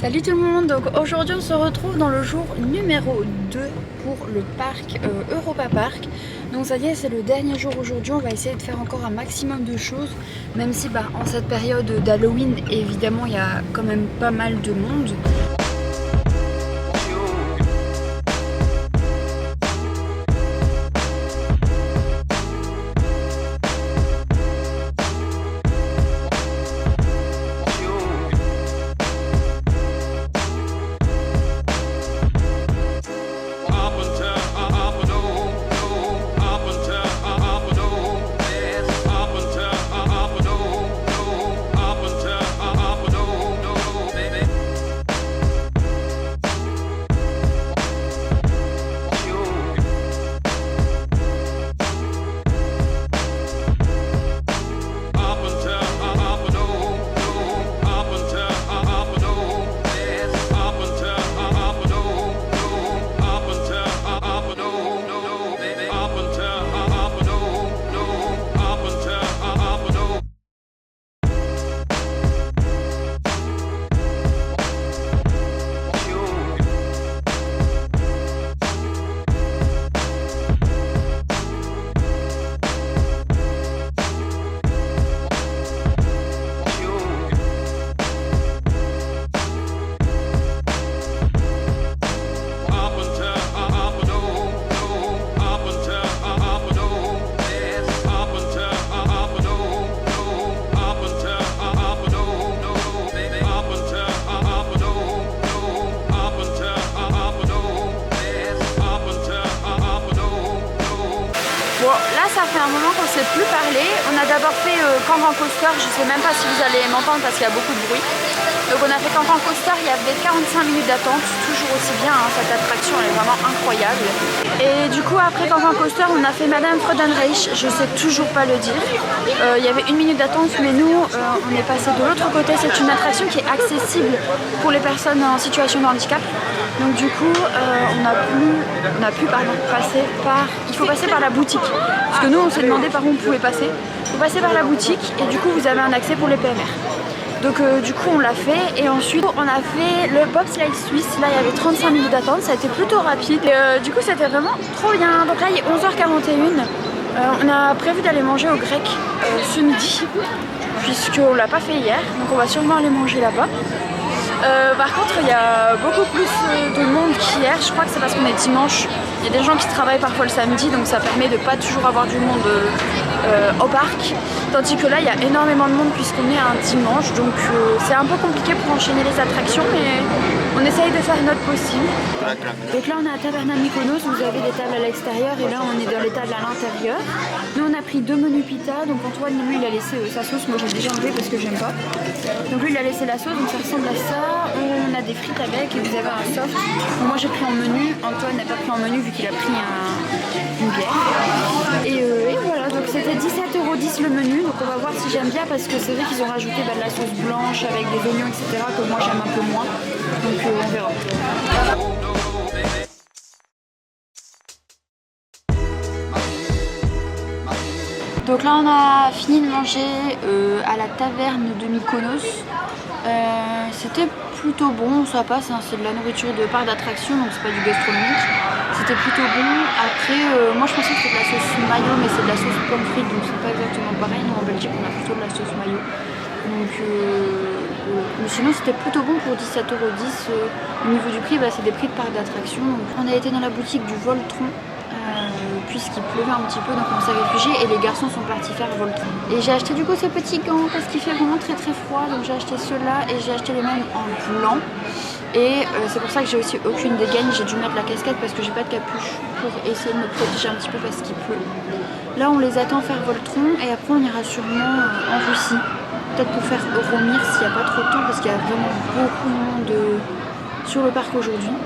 Salut tout le monde, donc aujourd'hui on se retrouve dans le jour numéro 2 pour le parc Europa Park. Donc ça y est, c'est le dernier jour aujourd'hui, on va essayer de faire encore un maximum de choses, même si en cette période d'Halloween évidemment il y a quand même pas mal de monde. Bon, là ça fait un moment qu'on ne s'est plus parlé. On a d'abord fait Cancan Coaster, je sais même pas si vous allez m'entendre parce qu'il y a beaucoup de bruit. Donc on a fait Cancan Coaster, il y avait 45 minutes d'attente, toujours aussi bien, hein, cette attraction elle est vraiment incroyable. Et du coup après Cancan Coaster on a fait Madame Freudenreich, je sais toujours pas le dire. Il y avait 1 minute d'attente mais nous on est passé de l'autre côté, c'est une attraction qui est accessible pour les personnes en situation de handicap. Donc du coup on a pu passer par... Il faut passer par la boutique. Parce que nous on s'est demandé par où on pouvait passer. Il faut passer par la boutique et du coup vous avez un accès pour les PMR. Donc du coup on l'a fait et ensuite on a fait le bobsleigh suisse. Là il y avait 35 minutes d'attente, ça a été plutôt rapide. Et du coup c'était vraiment trop bien. Donc là il est 11h41. On a prévu d'aller manger au grec ce midi. Puisqu'on l'a pas fait hier. Donc on va sûrement aller manger là-bas. Par contre il y a beaucoup plus de monde qu'hier, je crois que c'est parce qu'on est dimanche. Il y a des gens qui travaillent parfois le samedi donc ça permet de pas toujours avoir du monde au parc. Tandis que là il y a énormément de monde puisqu'on est un dimanche donc c'est un peu compliqué pour enchaîner les attractions mais on essaye de faire notre possible. Donc là on est à Taverna Mykonos, vous avez des tables à l'extérieur et là on est dans les tables à l'intérieur. Nous on a pris 2 menus pita, donc Antoine lui il a laissé sa sauce, moi j'ai déjà enlevé parce que j'aime pas. Donc lui il a laissé la sauce donc ça ressemble à ça. On a des frites avec et vous avez un soft. Donc moi j'ai pris en menu, Antoine n'a pas pris en menu vu qu'il a pris une bière. Et voilà, donc c'était 17,10 € le menu, donc on va voir si j'aime bien parce que c'est vrai qu'ils ont rajouté de la sauce blanche avec des oignons etc. que moi j'aime un peu moins. Donc on verra. Donc là on a fini de manger à la taverne de Mykonos. C'était plutôt bon, ça passe, hein, c'est de la nourriture de parc d'attraction donc c'est pas du gastronomique. C'était plutôt bon. Après moi je pensais que c'était de la sauce mayo mais c'est de la sauce pomme frite donc c'est pas exactement pareil. Nous en Belgique on a plutôt de la sauce mayo. Donc mais sinon c'était plutôt bon pour 17,10 €. Au niveau du prix c'est des prix de parc d'attraction. On a été dans la boutique du Voltron. Puisqu'il pleuvait un petit peu donc on s'est réfugié et les garçons sont partis faire Voltron. Et j'ai acheté du coup ce petit gant parce qu'il fait vraiment très très froid donc j'ai acheté ceux-là et j'ai acheté les mêmes en blanc. Et c'est pour ça que j'ai aussi aucune dégaine, j'ai dû mettre la casquette parce que j'ai pas de capuche pour essayer de me protéger un petit peu parce qu'il pleut. Là on les attend faire Voltron et après on ira sûrement en Russie. Peut-être pour faire Euromir s'il n'y a pas trop de temps parce qu'il y a vraiment beaucoup de monde sur le parc aujourd'hui.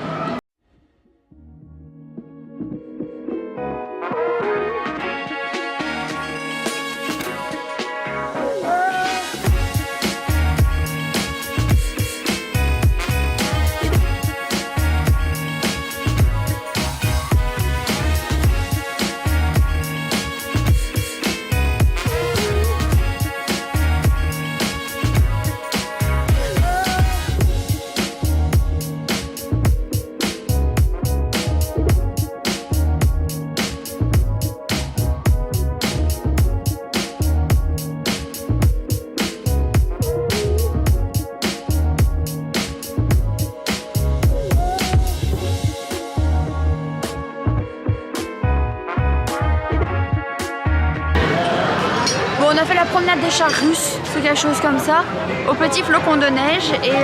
Bon, on a fait la promenade des chars russes, c'est quelque chose comme ça, au petit flocon de neige, et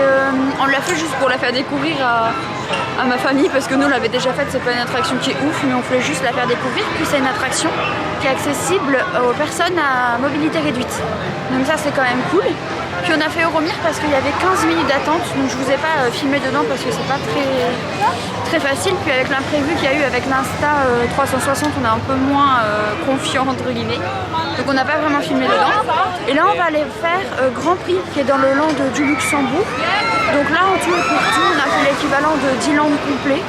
on l'a fait juste pour la faire découvrir à ma famille, parce que nous on l'avait déjà faite, c'est pas une attraction qui est ouf, mais on voulait juste la faire découvrir. Puis c'est une attraction qui est accessible aux personnes à mobilité réduite, donc ça c'est quand même cool. Puis on a fait Euromir parce qu'il y avait 15 minutes d'attente, donc je vous ai pas filmé dedans parce que c'est pas très facile. Puis avec l'imprévu qu'il y a eu avec l'Insta 360, on est un peu moins confiant entre guillemets, donc on n'a pas vraiment filmé dedans. Et là on va aller faire Grand Prix qui est dans le land du Luxembourg. Donc là en tout et pour tout on a fait l'équivalent de 10 lands complets.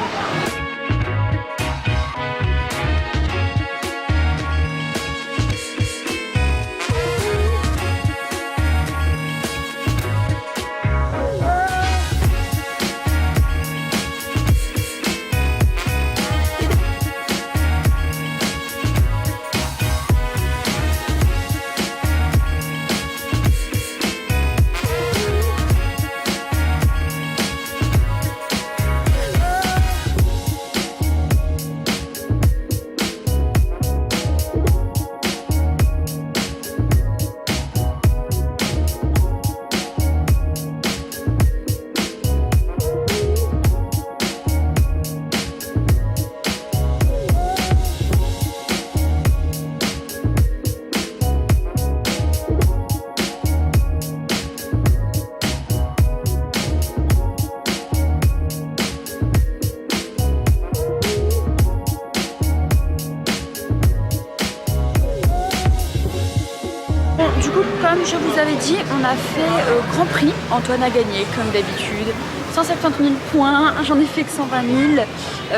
Du coup, comme je vous avais dit, on a fait Grand Prix. Antoine a gagné, comme d'habitude. 170 000 points, j'en ai fait que 120 000.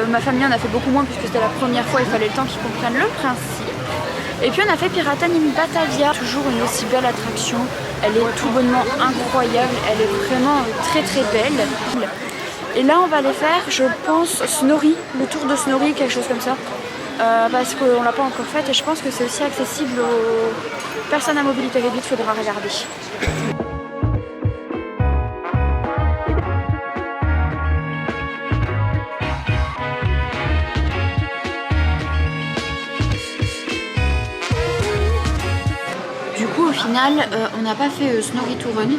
Ma famille en a fait beaucoup moins puisque c'était la première fois, il fallait le temps qu'ils comprennent le principe. Et puis on a fait Piraten in Batavia, toujours une aussi belle attraction. Elle est tout bonnement incroyable, elle est vraiment très belle. Et là on va aller faire, je pense, Snorri, le tour de Snorri, quelque chose comme ça. Parce qu'on l'a pas encore fait et je pense que c'est aussi accessible aux personnes à mobilité réduite, il faudra regarder. Du coup au final on n'a pas fait Snorri to Run.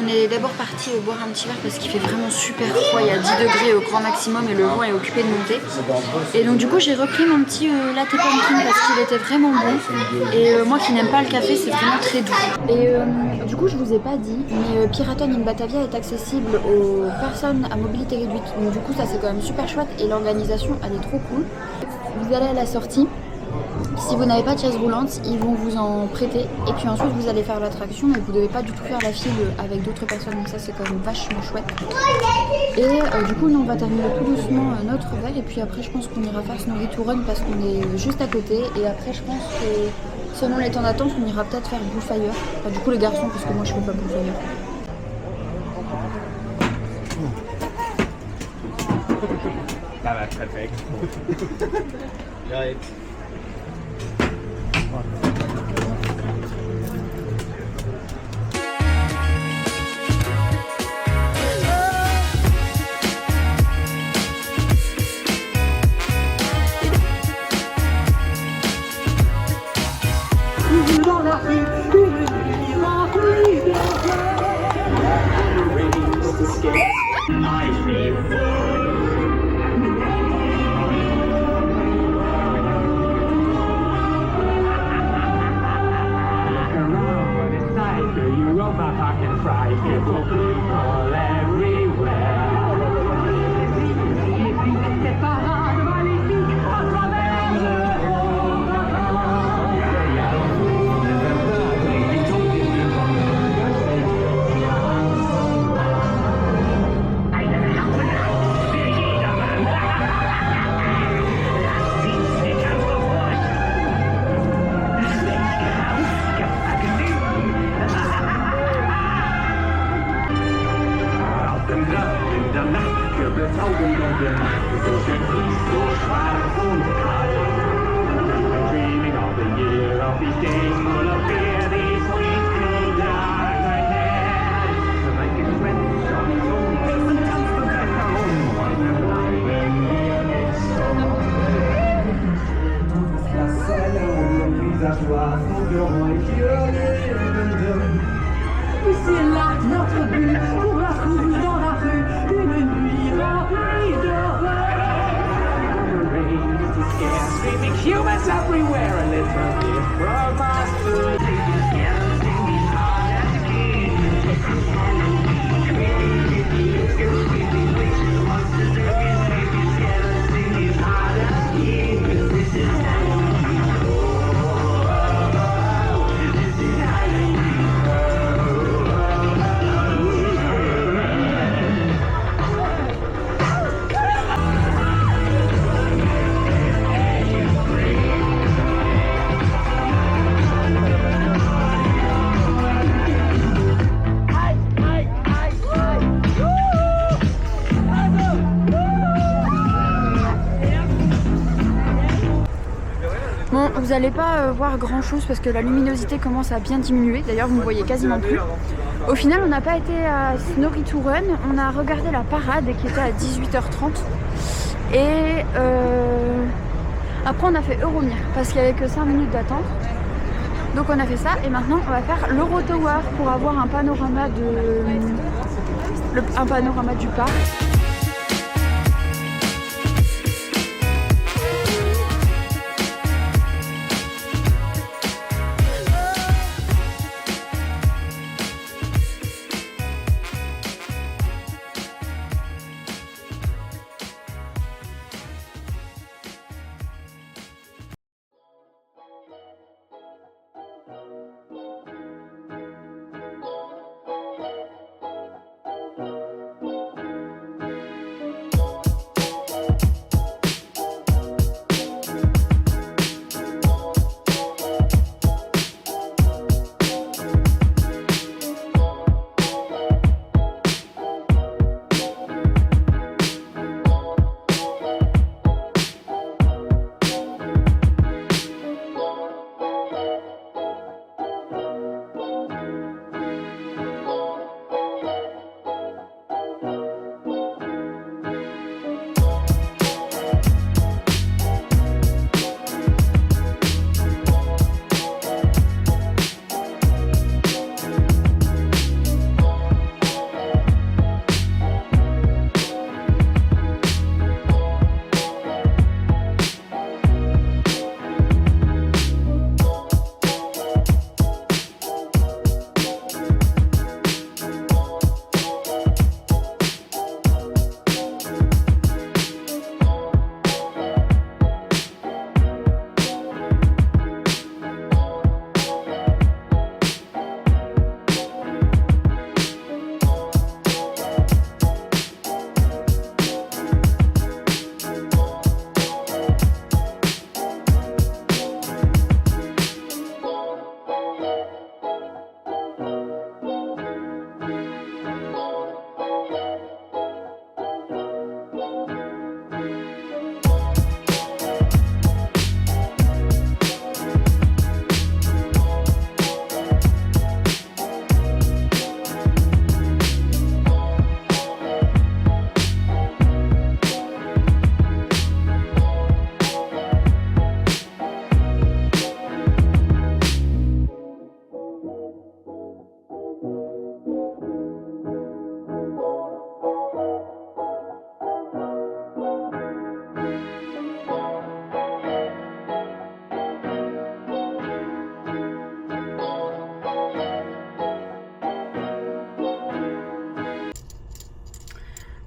On est d'abord parti boire un petit verre parce qu'il fait vraiment super froid, il y a 10 degrés au grand maximum et le vent est occupé de monter. Et donc du coup j'ai repris mon petit latte pumpkin parce qu'il était vraiment bon. Et moi qui n'aime pas le café, c'est vraiment très doux. Et du coup je vous ai pas dit, mais Piraten in Batavia est accessible aux personnes à mobilité réduite. Donc du coup ça c'est quand même super chouette et l'organisation elle est trop cool. Vous allez à la sortie. Si vous n'avez pas de chaise roulante, ils vont vous en prêter et puis ensuite vous allez faire l'attraction mais vous ne devez pas du tout faire la file avec d'autres personnes, donc ça c'est quand même vachement chouette. Et du coup nous on va terminer tout doucement notre verre et puis après je pense qu'on ira faire Snorri to Run parce qu'on est juste à côté et après je pense que selon les temps d'attente on ira peut-être faire Bullfire, enfin, du coup les garçons parce que moi je fais pas Bullfire. Ja, das ist perfekt. Ja, jetzt. soif, ton cœur c'est là notre but, pour la courir dans la rue, une nuit remplie de rêves. Screaming humans everywhere, a little gift from us to Bon, vous n'allez pas voir grand chose parce que la luminosité commence à bien diminuer. D'ailleurs, vous ne voyez quasiment plus. Au final, on n'a pas été à Snorri to Run. On a regardé la parade qui était à 18h30. Et après, on a fait Euromir parce qu'il n'y avait que 5 minutes d'attente. Donc, on a fait ça. Et maintenant, on va faire l'Eurotower pour avoir un panorama du parc.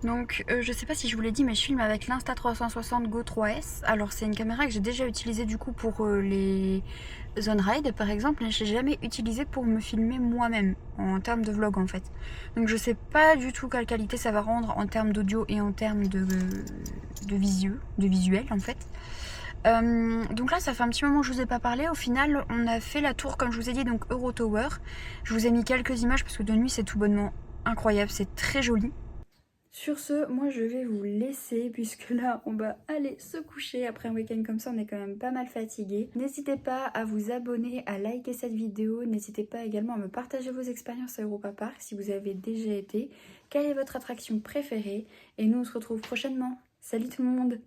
Donc je sais pas si je vous l'ai dit, mais je filme avec l'Insta360 Go 3S. Alors c'est une caméra que j'ai déjà utilisée du coup pour les zone ride par exemple, mais je l'ai jamais utilisée pour me filmer moi-même en termes de vlog en fait. Donc je sais pas du tout quelle qualité ça va rendre en termes d'audio et en termes de visuel en fait. Donc là ça fait un petit moment que je vous ai pas parlé. Au final on a fait la tour comme je vous ai dit, donc Eurotower. Je vous ai mis quelques images parce que de nuit c'est tout bonnement incroyable, c'est très joli. Sur ce, moi je vais vous laisser puisque là on va aller se coucher. Après un week-end comme ça on est quand même pas mal fatigué. N'hésitez pas à vous abonner, à liker cette vidéo. N'hésitez pas également à me partager vos expériences à Europa Park si vous avez déjà été. Quelle est votre attraction préférée? Et nous on se retrouve prochainement. Salut tout le monde!